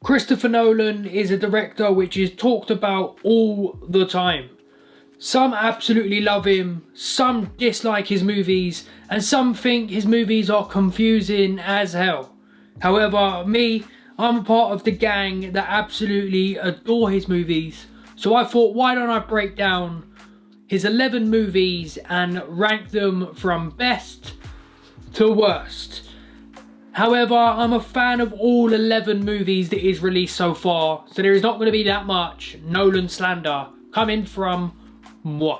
Christopher Nolan is a director which is talked about all the time. Some absolutely love him, some dislike his movies, and some think his movies are confusing as hell. However, me, I'm a part of the gang that absolutely adore his movies, so I thought, why don't I break down his 11 movies and rank them from best to worst. However, I'm a fan of all 11 movies that he's released so far, so there is not going to be that much Nolan slander coming from moi.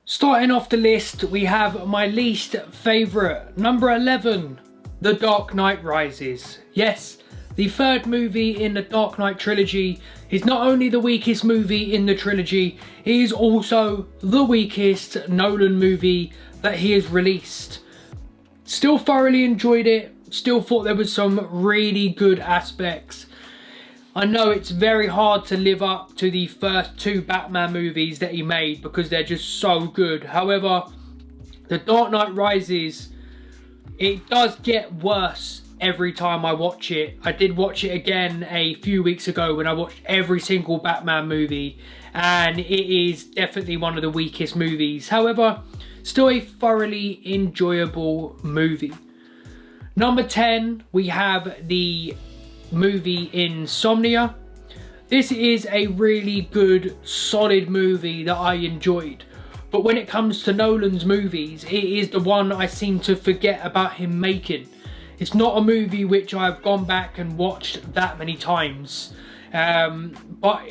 Starting off the list, we have my least favourite, number 11, The Dark Knight Rises. Yes, the third movie in the Dark Knight trilogy is not only the weakest movie in the trilogy, it is also the weakest Nolan movie that he has released. Still thoroughly enjoyed it, still thought there was some really good aspects. I know it's very hard to live up to the first two Batman movies that he made because they're just so good. However, The Dark Knight Rises, it does get worse every time I watch it. I did watch it again a few weeks ago when I watched every single Batman movie, and it is definitely one of the weakest movies. However, still a thoroughly enjoyable movie. Number 10, we have the movie Insomnia. This is a really good, solid movie that I enjoyed. But when it comes to Nolan's movies, it is the one I seem to forget about him making. It's not a movie which I've gone back and watched that many times. But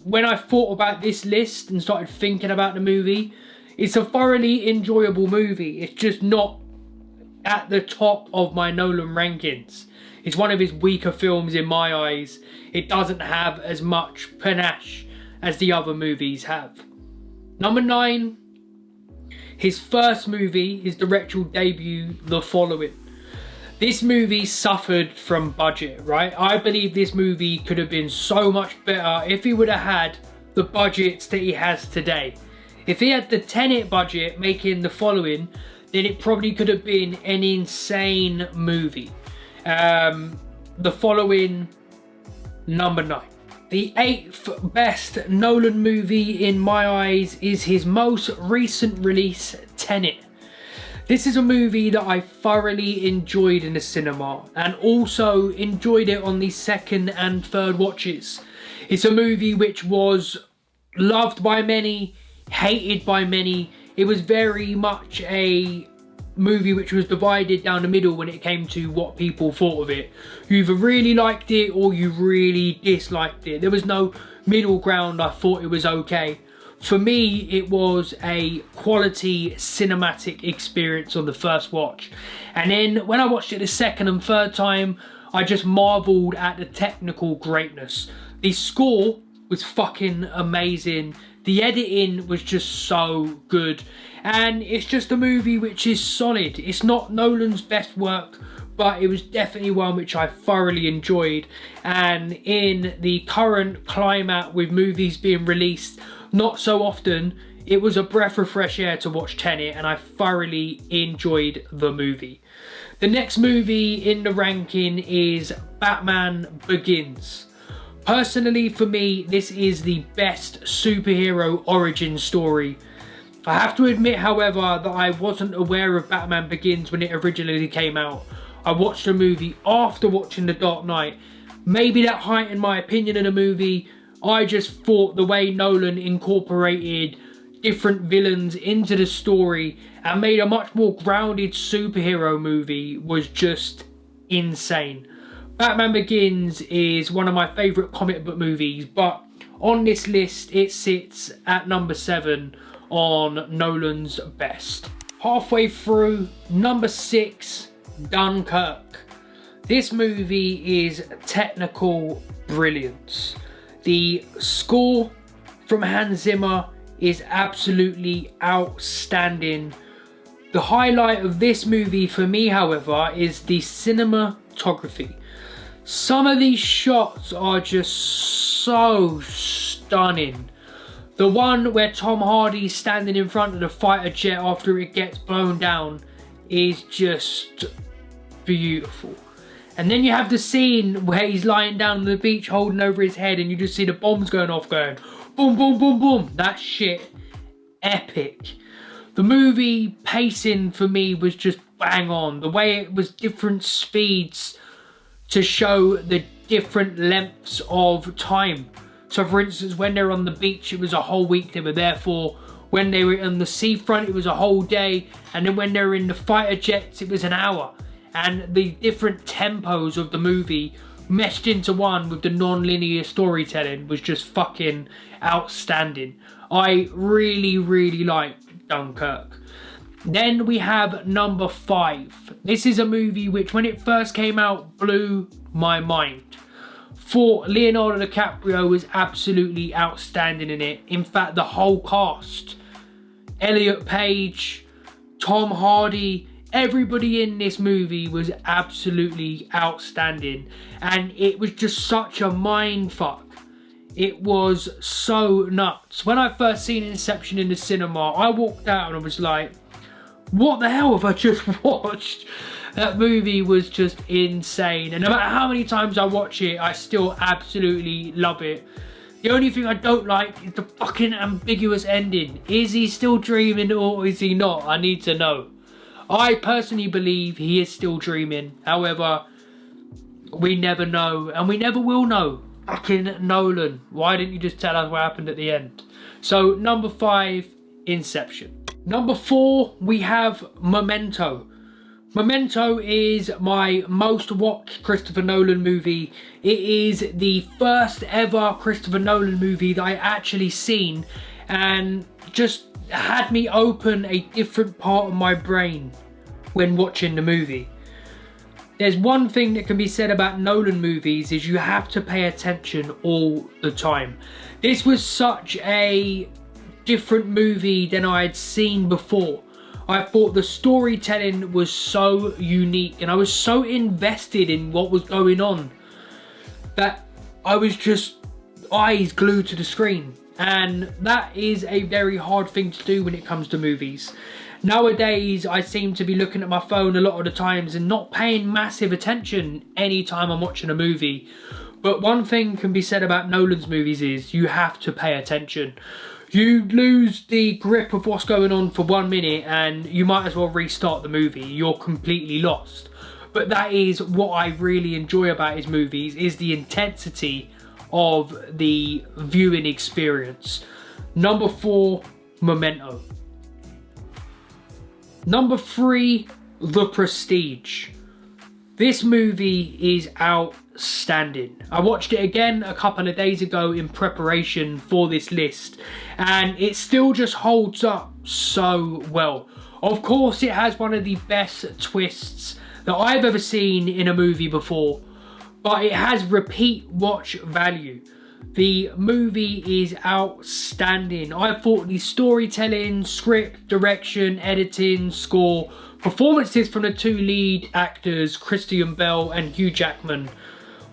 when I thought about this list and started thinking about the movie, it's a thoroughly enjoyable movie. It's just not at the top of my Nolan rankings. It's one of his weaker films in my eyes. It doesn't have as much panache as the other movies have. Number 9, his first movie, his directorial debut, The Following. This movie suffered from budget, right? I believe this movie could have been so much better if he would have had the budgets that he has today. If he had the Tenet budget making The Following, then it probably could have been an insane movie. The Following, number 9. The 8th best Nolan movie in my eyes is his most recent release, Tenet. This is a movie that I thoroughly enjoyed in the cinema and also enjoyed it on the second and third watches. It's a movie which was loved by many, hated by many. It was very much a movie which was divided down the middle when it came to what people thought of it. You either really liked it or you really disliked it. There was no middle ground. I thought it was okay. For me, it was a quality cinematic experience on the first watch. And then when I watched it the second and third time, I just marveled at the technical greatness. The score was fucking amazing. The editing was just so good. And it's just a movie which is solid. It's not Nolan's best work, but it was definitely one which I thoroughly enjoyed. And in the current climate with movies being released not so often, it was a breath of fresh air to watch Tenet, and I thoroughly enjoyed the movie. The next movie in the ranking is Batman Begins. Personally, for me, this is the best superhero origin story. I have to admit, however, that I wasn't aware of Batman Begins when it originally came out. I watched the movie after watching The Dark Knight. Maybe that heightened my opinion of the movie. I just thought the way Nolan incorporated different villains into the story and made a much more grounded superhero movie was just insane. Batman Begins is one of my favourite comic book movies, but on this list it sits at number 7 on Nolan's best. Halfway through, number 6, Dunkirk. This movie is technical brilliance. The score from Hans Zimmer is absolutely outstanding. The highlight of this movie for me, however, is the cinematography. Some of these shots are just so stunning. The one where Tom Hardy's standing in front of the fighter jet after it gets blown down, is just beautiful. And then you have the scene where he's lying down on the beach holding over his head and you just see the bombs going off, going boom, boom, boom, boom. That shit, epic. The movie pacing for me was just bang on. The way it was different speeds to show the different lengths of time. So for instance, when they were on the beach, it was a whole week they were there for. When they were on the seafront, it was a whole day. And then when they were in the fighter jets, it was an hour. And the different tempos of the movie meshed into one with the non-linear storytelling was just fucking outstanding. I really, really liked Dunkirk. Then we have number 5. This is a movie which, when it first came out, blew my mind. Thought Leonardo DiCaprio was absolutely outstanding in it. In fact, the whole cast, Elliot Page, Tom Hardy, everybody in this movie was absolutely outstanding. And it was just such a mind fuck. It was so nuts. When I first seen Inception in the cinema, I walked out and I was like, what the hell have I just watched? That movie was just insane. And no matter how many times I watch it, I still absolutely love it. The only thing I don't like is the fucking ambiguous ending. Is he still dreaming or is he not? I need to know. I personally believe he is still dreaming. However, we never know and we never will know. Fucking Nolan. Why didn't you just tell us what happened at the end? So number 5, Inception. Number 4, we have Memento. Memento is my most watched Christopher Nolan movie. It is the first ever Christopher Nolan movie that I actually seen and just had me open a different part of my brain when watching the movie. There's one thing that can be said about Nolan movies is you have to pay attention all the time. This was such a different movie than I had seen before. I thought the storytelling was so unique and I was so invested in what was going on that I was just eyes glued to the screen. And that is a very hard thing to do when it comes to movies. Nowadays, I seem to be looking at my phone a lot of the times and not paying massive attention anytime I'm watching a movie. But one thing can be said about Nolan's movies is you have to pay attention. You lose the grip of what's going on for 1 minute and you might as well restart the movie. You're completely lost. But that is what I really enjoy about his movies, is the intensity of the viewing experience. Number 4, Memento. Number 3, The Prestige. This movie is outstanding. I watched it again a couple of days ago in preparation for this list and it still just holds up so well. Of course, it has one of the best twists that I've ever seen in a movie before, but it has repeat watch value. The movie is outstanding. I thought the storytelling, script, direction, editing, score, performances from the 2 lead actors, Christian Bale and Hugh Jackman.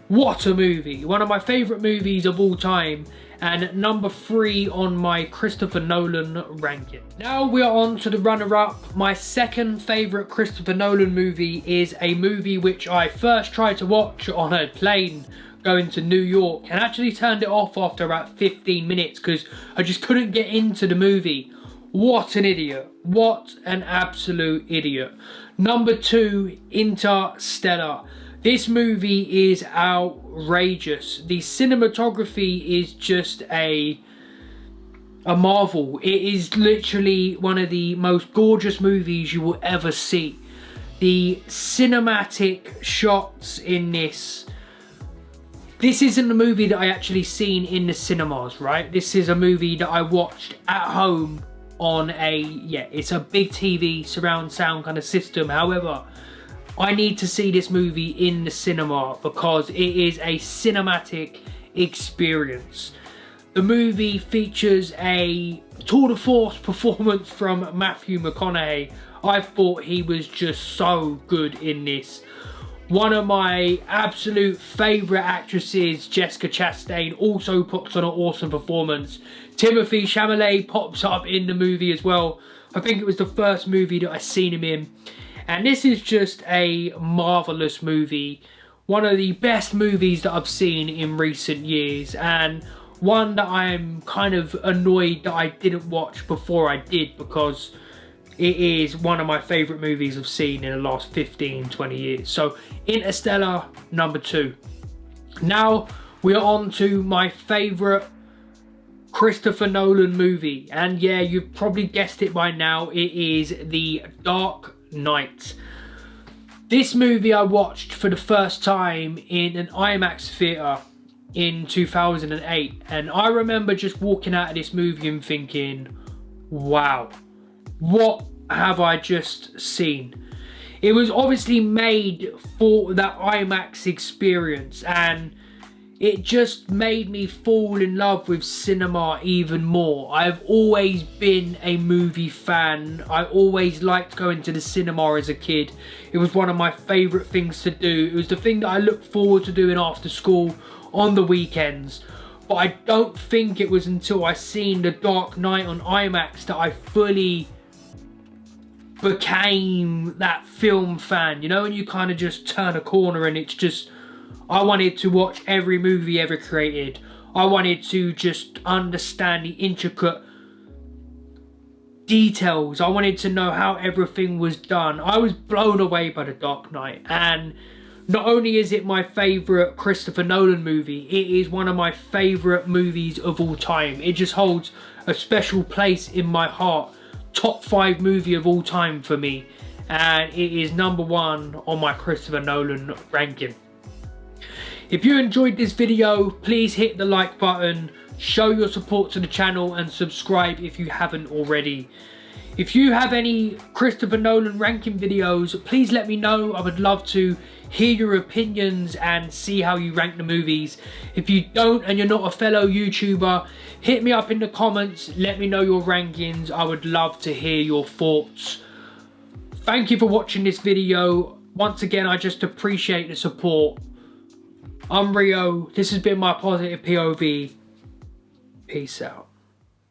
What a movie. One of my favourite movies of all time and number 3 on my Christopher Nolan ranking. Now we are on to the runner-up. My second favourite Christopher Nolan movie is a movie which I first tried to watch on a plane going to New York and actually turned it off after about 15 minutes because I just couldn't get into the movie. What an idiot. What an absolute idiot. Number 2, Interstellar. This movie is outrageous. The cinematography is just a marvel. It is literally one of the most gorgeous movies you will ever see. The cinematic shots in this isn't a movie that I actually seen in the cinemas, right? This is a movie that I watched at home on it's a big TV surround sound kind of system. However, I need to see this movie in the cinema because it is a cinematic experience. The movie features a tour de force performance from Matthew McConaughey. I thought he was just so good in this. One of my absolute favourite actresses, Jessica Chastain, also puts on an awesome performance. Timothée Chalamet pops up in the movie as well. I think it was the first movie that I seen him in. And this is just a marvelous movie. One of the best movies that I've seen in recent years, and one that I'm kind of annoyed that I didn't watch before I did, because it is one of my favourite movies I've seen in the last 15-20 years. So Interstellar, number 2. Now we're on to my favourite Christopher Nolan movie, and yeah, you've probably guessed it by now, it is The Dark Knight. This movie I watched for the first time in an IMAX theatre in 2008, and I remember just walking out of this movie and thinking, wow, what have I just seen? It was obviously made for that IMAX experience, and it just made me fall in love with cinema even more. I've always been a movie fan. I always liked going to the cinema as a kid. It was one of my favourite things to do. It was the thing that I looked forward to doing after school on the weekends. But I don't think it was until I seen The Dark Knight on IMAX that I fully became that film fan. You know, when you kind of just turn a corner and it's just, I wanted to watch every movie ever created. I wanted to just understand the intricate details. I wanted to know how everything was done. I was blown away by The Dark Knight, and not only is it my favourite Christopher Nolan movie, it is one of my favourite movies of all time. It just holds a special place in my heart. Top 5 movie of all time for me, and it is number 1 on my Christopher Nolan ranking. If you enjoyed this video, please hit the like button, show your support to the channel, and subscribe if you haven't already. If you have any Christopher Nolan ranking videos, please let me know. I would love to hear your opinions and see how you rank the movies. If you don't and you're not a fellow YouTuber, hit me up in the comments, let me know your rankings. I would love to hear your thoughts. Thank you for watching this video. Once again, I just appreciate the support. I'm Rio. This has been my positive POV. Peace out.